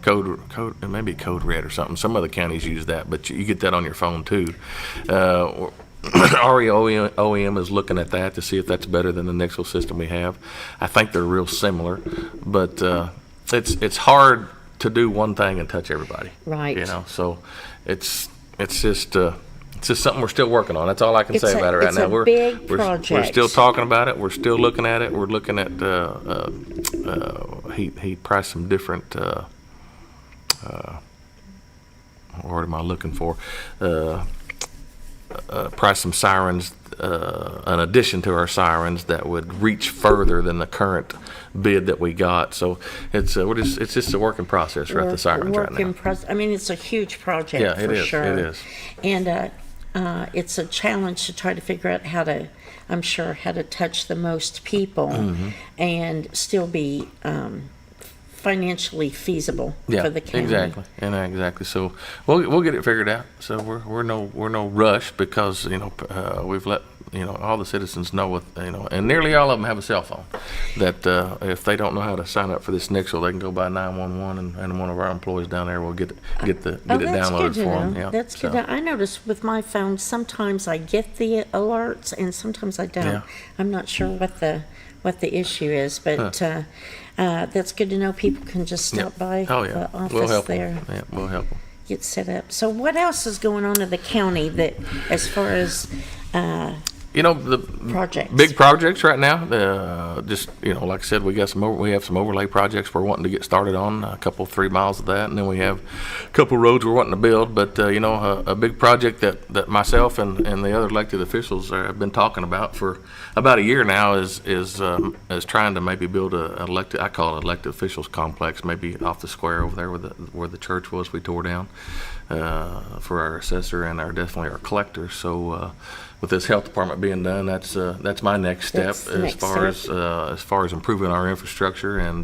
Code Red or something. Some other counties use that, but you get that on your phone too. OEM is looking at that to see if that's better than the Nixle system we have. I think they're real similar, but it's hard to do one thing and touch everybody. Right. So it's just something we're still working on. That's all I can say about it right now. We're big project. We're still talking about it. We're still looking at it. We're looking at he priced some different. What am I looking for? Price some sirens, in addition to our sirens, that would reach further than the current bid that we got. So it's just a working process, right? The sirens right now. I mean, it's a huge project. Yeah, for sure. It is. And it's a challenge to try to figure out how to touch the most people and still be financially feasible for the county. Exactly. So we'll get it figured out. So we're no rush, because we've let all the citizens know and nearly all of them have a cell phone, that if they don't know how to sign up for this Nixle, they can go by 911 and one of our employees down there will get it downloaded for them. Yeah, that's good. I notice with my phone, sometimes I get the alerts and sometimes I don't. Yeah. I'm not sure what the issue is, but that's good to know. People can just stop by the office there. Yeah, we'll help them. Get set up. So what else is going on in the county that, as far as the projects. Big projects right now. Just like I said, we have some overlay projects we're wanting to get started on. A couple 3 miles of that, and then we have a couple roads we're wanting to build. But a big project that myself and the other elected officials have been talking about for about a year now is trying to maybe build I call it elected officials complex, maybe off the square over there where the church was we tore down, for our assessor and definitely our collector. So. With this health department being done, that's my next step as far as improving our infrastructure and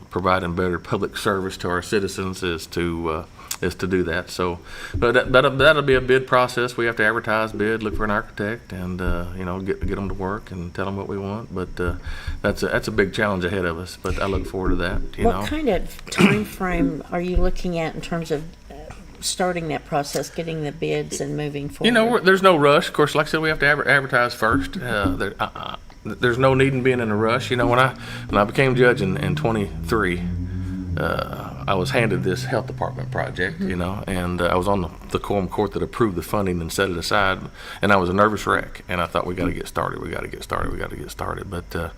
providing better public service to our citizens is to do that. So, but that'll be a bid process. We have to advertise, bid, look for an architect, and get them to work and tell them what we want. But that's a big challenge ahead of us. But I look forward to that. What kind of time frame are you looking at in terms of starting that process, getting the bids and moving forward? There's no rush. Of course, like I said, we have to advertise first. there's no need in being in a rush. You know, when I became judge in 23, I was handed this health department project, you know, and I was on the quorum court that approved the funding and set it aside, and I was a nervous wreck, and I thought, we got to get started. But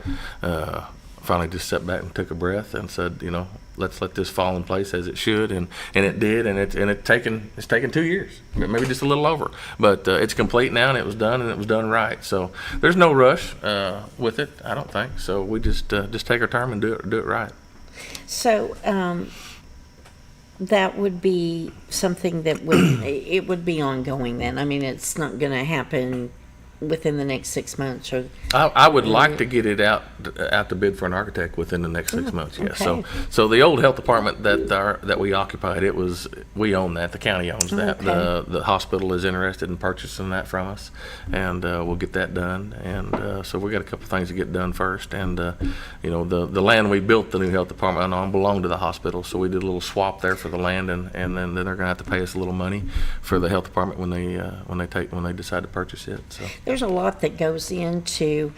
finally just sat back and took a breath and said, you know, let's let this fall in place as it should, and it did, and it's taken 2 years, maybe just a little over, but it's complete now, and it was done, and it was done right. So there's no rush with it, I don't think. So we just take our time and do it right. So that would be something that would be ongoing then. I mean, it's not going to happen within the next 6 months, or I would like to get it out to bid for an architect within the next 6 months. Yes. okay. So the old health department that we occupied, we own that. The county owns that. Okay. The hospital is interested in purchasing that from us, and we'll get that done. And so we got a couple things to get done first. And you know, the land we built the new health department on belonged to the hospital, so we did a little swap there for the land, and then they're going to have to pay us a little money for the health department when they decide to purchase it. So. There's a lot that goes into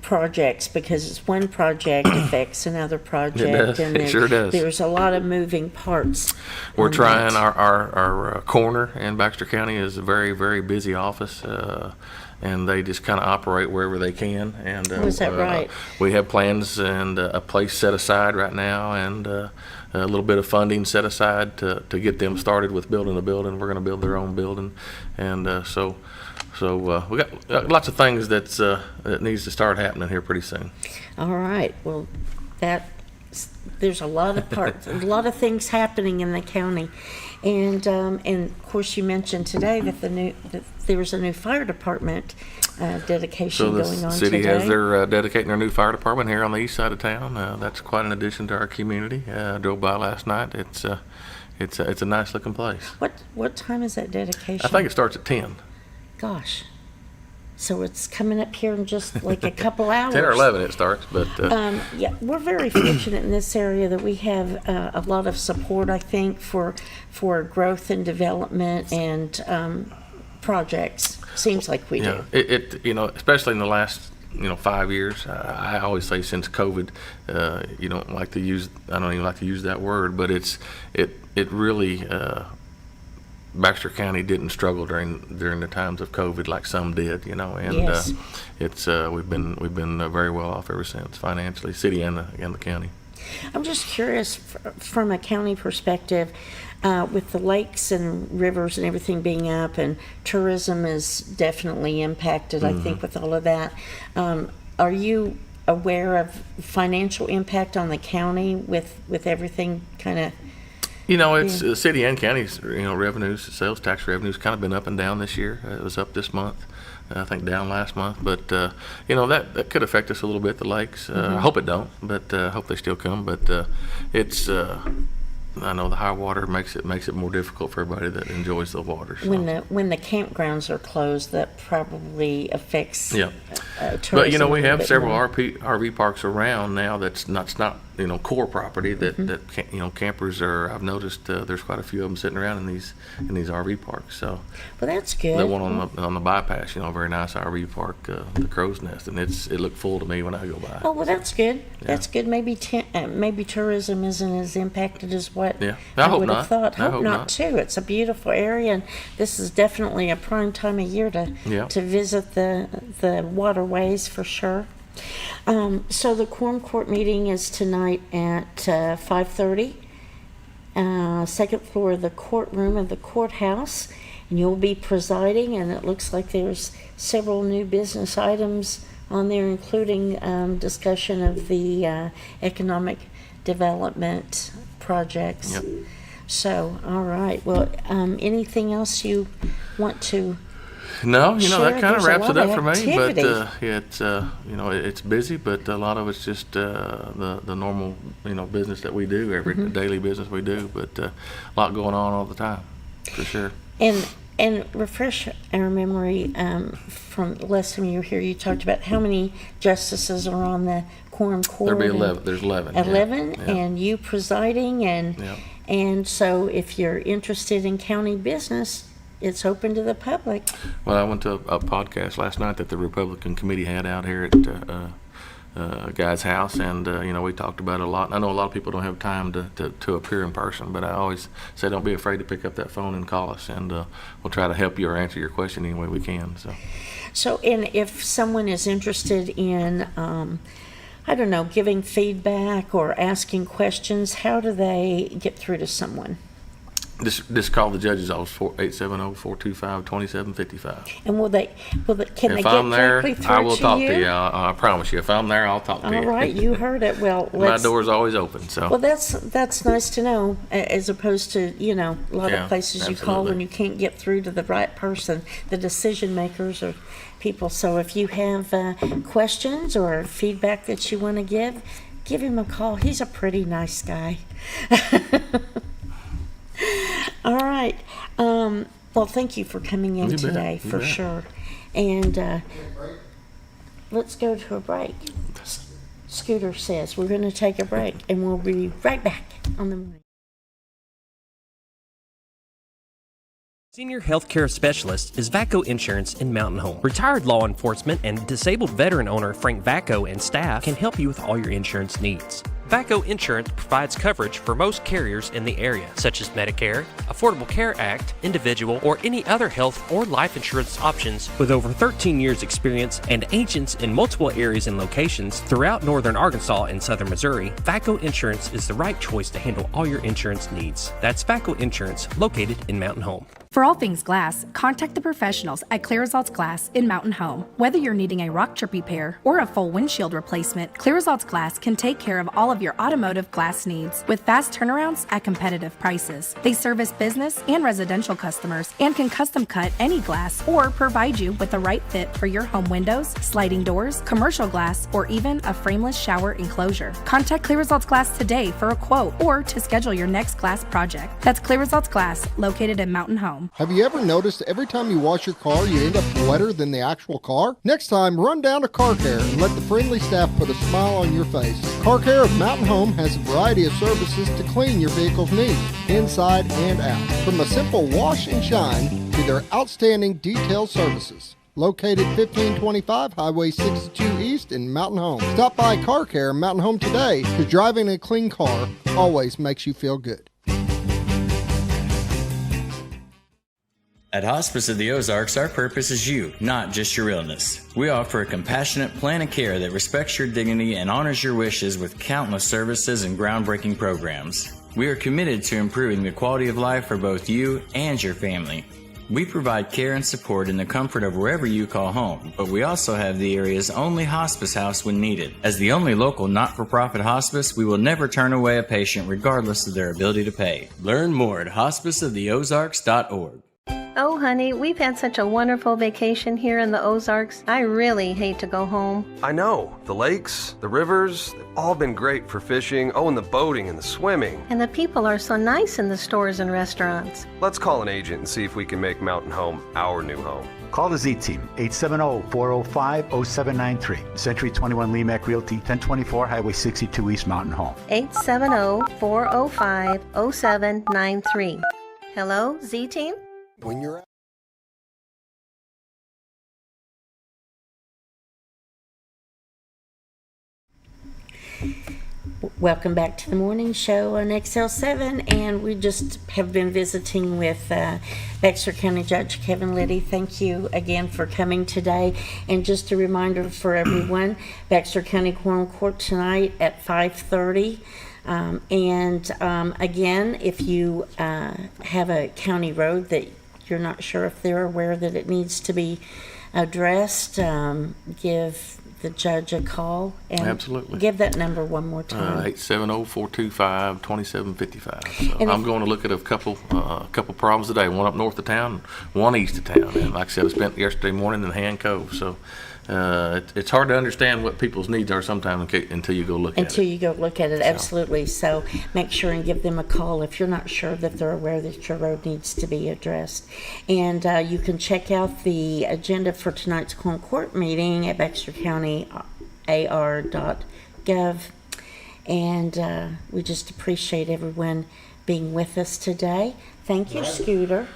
projects, because it's one project affects another project. It does. And It sure does. There's a lot of moving parts. We're on trying. that. Our coroner in Baxter County is a very, very busy office, and they just kind of operate wherever they can. And Is that right? We have plans and a place set aside right now, and a little bit of funding set aside to get them started with building a building. We're going to build their own building, and so we got lots of things that needs to start happening here pretty soon. All right. Well, there's a lot of parts, a lot of things happening in the county, and of course you mentioned today that there's a new fire department dedication going on today. So the city has their dedicating their new fire department here on the east side of town. That's quite an addition to our community. I drove by last night. It's a nice looking place. What time is that dedication? I think it starts at 10. Gosh. So it's coming up here in just like a couple hours. 10 or 11 it starts, but... yeah, we're very fortunate in this area that we have a lot of support, I think, for growth and development and projects. Seems like we do. It you know, especially in the last 5 years. I always say since COVID, you don't like to use, I don't even like to use that word, but it really, Baxter County didn't struggle during the times of COVID like some did, and yes. We've been very well off ever since financially, city and the county. I'm just curious from a county perspective, with the lakes and rivers and everything being up, and tourism is definitely impacted, I think, with all of that. Are you aware of financial impact on the county with everything kind of? It's city and county's, revenues, sales tax revenues kind of been up and down this year. It was up this month, I think down last month, but that could affect us a little bit, the lakes. I hope it don't, but I hope they still come. But it's I know the high water makes it more difficult for everybody that enjoys the water. So. When the campgrounds are closed, that probably affects tourism. But we have several RV parks around now. That's not core property that campers are. I've noticed there's quite a few of them sitting around in these RV parks. So well, that's good. The one on the bypass, a very nice RV park, the Crow's Nest, and it looked full to me when I go by. Oh well, that's good. Yeah. That's good. Maybe tourism isn't as impacted as what I would hope have thought. I hope not too. It's a beautiful area, and this is definitely a prime time of year to visit the waterways for sure. So the quorum court meeting is tonight at 5:30. Second floor of the courtroom of the courthouse, and you'll be presiding. And it looks like there's several new business items on there, including discussion of the economic development projects. Yep. So, all right. Well, anything else you want to? No, Sure, that kind of there's a wraps it lot up of for me. activity. But it's busy, but a lot of it's just the normal business that we do, every daily business we do. But a lot going on all the time, for sure. And refresh our memory from the last time you were here. You talked about how many justices are on the quorum court. There'll be 11. There's 11. 11, yeah. and you presiding, and Yeah. and so if you're interested in county business, it's open to the public. Well, I went to a podcast last night that the Republican committee had out here at a guy's house, and we talked about it a lot. And I know a lot of people don't have time to appear in person, but I always say don't be afraid to pick up that phone and call us, and we'll try to help you or answer your question any way we can. So, and if someone is interested in, giving feedback or asking questions, how do they get through to someone? Just call the judge's office, 870-425-2755. And can they If get I'm there, directly through I will to talk you? to you. I promise you. If I'm there, I'll talk to you. All right, you heard it. Well, my door's always open. So. Well, that's nice to know, as opposed to a lot of places you call and you can't get through to the right person. The decision makers are people. So if you have questions or feedback that you want to give him a call. He's a pretty nice guy. All right. Well, thank you for coming in today, for sure. And let's go to a break. Scooter says we're going to take a break, and we'll be right back on the morning. Senior Healthcare Specialist is VACO Insurance in Mountain Home. Retired law enforcement and disabled veteran owner Frank VACO and staff can help you with all your insurance needs. VACO Insurance provides coverage for most carriers in the area, such as Medicare, Affordable Care Act, individual, or any other health or life insurance options. With over 13 years experience and agents in multiple areas and locations throughout northern Arkansas and southern Missouri, VACO Insurance is the right choice to handle all your insurance needs. That's VACO Insurance, located in Mountain Home. For all things glass, contact the professionals at Clear Results Glass in Mountain Home. Whether you're needing a rock chip repair or a full windshield replacement, Clear Results Glass can take care of all of your automotive glass needs with fast turnarounds at competitive prices. They service business and residential customers and can custom cut any glass or provide you with the right fit for your home windows, sliding doors, commercial glass, or even a frameless shower enclosure. Contact Clear Results Glass today for a quote or to schedule your next glass project. That's Clear Results Glass, located in Mountain Home. Have you ever noticed every time you wash your car, you end up wetter than the actual car? Next time, run down to Car Care and let the friendly staff put a smile on your face. Car Care of Mountain Home has a variety of services to clean your vehicle's needs, inside and out. From a simple wash and shine to their outstanding detail services. Located 1525 Highway 62 East in Mountain Home. Stop by Car Care Mountain Home today, because driving a clean car always makes you feel good. At Hospice of the Ozarks, our purpose is you, not just your illness. We offer a compassionate plan of care that respects your dignity and honors your wishes with countless services and groundbreaking programs. We are committed to improving the quality of life for both you and your family. We provide care and support in the comfort of wherever you call home, but we also have the area's only hospice house when needed. As the only local not-for-profit hospice, we will never turn away a patient regardless of their ability to pay. Learn more at hospiceoftheozarks.org. Oh, honey, we've had such a wonderful vacation here in the Ozarks. I really hate to go home. I know. The lakes, the rivers, they've all been great for fishing. Oh, and the boating and the swimming. And the people are so nice in the stores and restaurants. Let's call an agent and see if we can make Mountain Home our new home. Call the Z-Team, 870-405-0793. Century 21 Lemac Realty, 1024 Highway 62 East Mountain Home. 870-405-0793. Hello, Z-Team? When you're out. Welcome back to the morning show on XL7, and we just have been visiting with Baxter County Judge Kevin Litty. Thank you again for coming today. And just a reminder for everyone, Baxter County Quorum Court tonight at 5:30. Again, if you have a county road that you're not sure if they're aware that it needs to be addressed, give the judge a call. And absolutely. Give that number one more time. 870-425-2755. So I'm going to look at a couple problems today, one up north of town, one east of town. And like I said, I spent yesterday morning in Hand Cove. So it's hard to understand what people's needs are sometimes until you go look at it. Until you go look at it, absolutely. So make sure and give them a call if you're not sure that they're aware that your road needs to be addressed. And you can check out the agenda for tonight's Quorum Court meeting at baxtercountyar.gov. And we just appreciate everyone being with us today. Thank you, Scooter.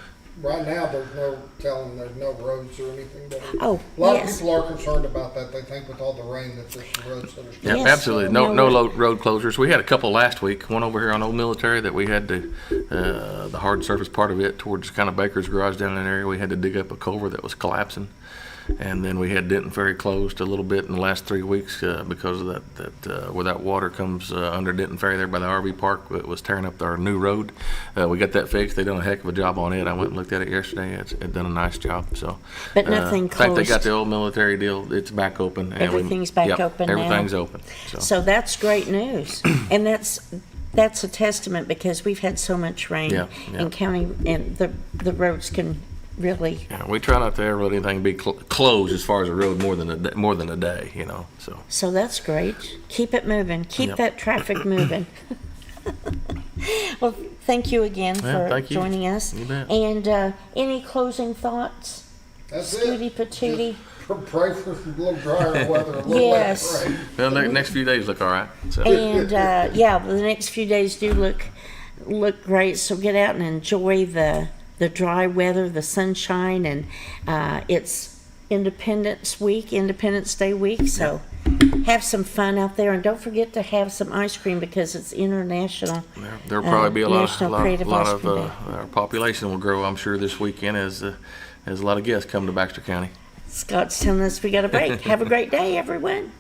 right now, there's no telling, there's no roads or anything. Oh, a lot yes. of people are concerned about that. They think with all the rain that the roads that are still. Yeah, absolutely. No road closures. We had a couple last week. One over here on Old Military that we had to, the hard surface part of it towards kind of Baker's Garage down in that area. We had to dig up a culvert that was collapsing. And then we had Denton Ferry closed a little bit in the last 3 weeks because of that where that water comes under Denton Ferry there by the RV park. It was tearing up our new road. We got that fixed. They done a heck of a job on it. I went and looked at it yesterday. It's done a nice job. So, but nothing in fact, they got closed. the Old Military deal. It's back open. And Everything's back open now. Everything's open. So that's great news, and that's a testament because we've had so much rain in county, and the roads can really. Yeah, we try not to ever let anything be closed as far as a road more than a day, you know. So that's great. Keep it moving. Keep that traffic moving. Well, thank you again for joining us. You bet. And any closing thoughts? That's Scooty it. Patootie. Pray for some little drier weather. A little Yes. less rain. Well, the next few days look all right. So. And the next few days do look great. So get out and enjoy the dry weather, the sunshine, and it's Independence Day week. So have some fun out there, and don't forget to have some ice cream because it's International. There'll probably be a lot of our our population will grow, I'm sure, this weekend as a lot of guests come to Baxter County. Scott's telling us we got a break. Have a great day, everyone.